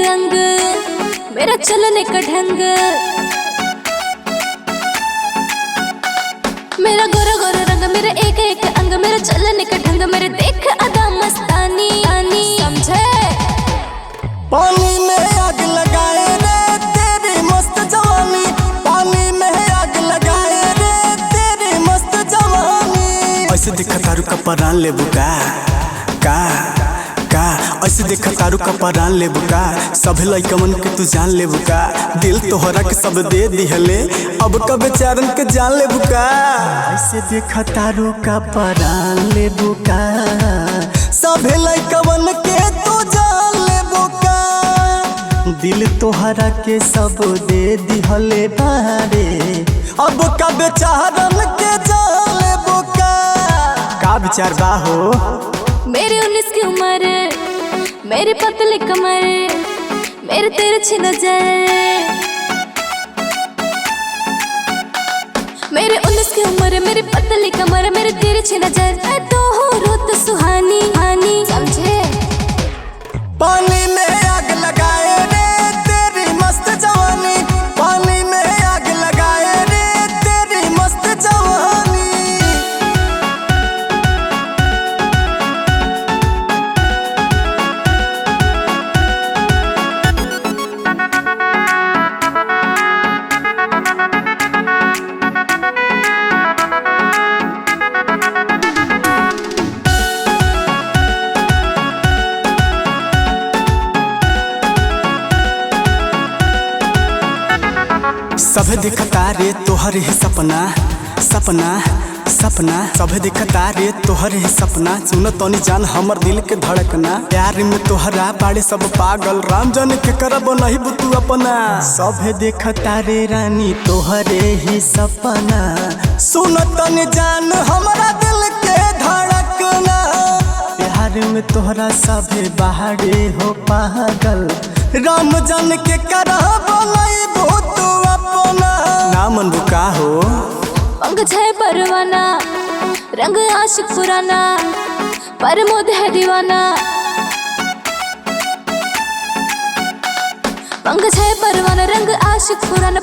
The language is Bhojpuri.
रंग, मेरा चलने का ढंग, मेरा गोरा गोरा रंग, मेरा एक एक अंग, मेरा चलने का ढंग, मेरे देख अदा मस्तानी समझे। पानी में आग लगाए रे तेरी मस्त जवानी, पानी में आग लगाए रे तेरी मस्त जवानी। ऐसे दिखा तारू का परान ले बुका का ऐसे देखा तारू का परान ले बुका, सभे लइकमन के तू जान ले बुका, दिल तोहरा के सब दे दिहले अब का बेचारन के जान ले बुका। ऐसे देखा तारू का परान ले बुका, सभे लइकमन के तू जान ले बुका, दिल तोहरा के सब दे दिहले बारे अब का बेचारन के जान ले बुका। का विचार बा हो? मेरे 19 की उम्र, मेरी पतली कमर, मेरे तिरछी नजर, मेरे 19 की उम्र, मेरी पतली कमर, मेरी तिरछी नजर, मैं तो हूँ रुत सुहानी समझे। पानी में आग लगाए रे तेरी मस्त जवानी, पानी में आग लगाए रे तेरी मस्त जवानी। सभे दिखता रे तोहर ही सपना सभे दिखता रे तोहर ही सपना, सुन तोनी जान हमर दिल के धड़कना, प्यार में तोहरा बाड़े सब पागल, राम जाने के करब नहीं बुतू अपना। सभे दिखता रे रानी तोहरे ही सपना, सुन तोनी जान हमरा दिल के धड़कना, प्यार में तोहरा सभे बाड़े हो पागल, राम जान के करब नहीं बुतू अपना। नामन बुका हो? पंकज है परवाना, रंग आशिक पुराना, परमोद है दीवाना। पंकज है परवाना, रंग आशिक पुराना,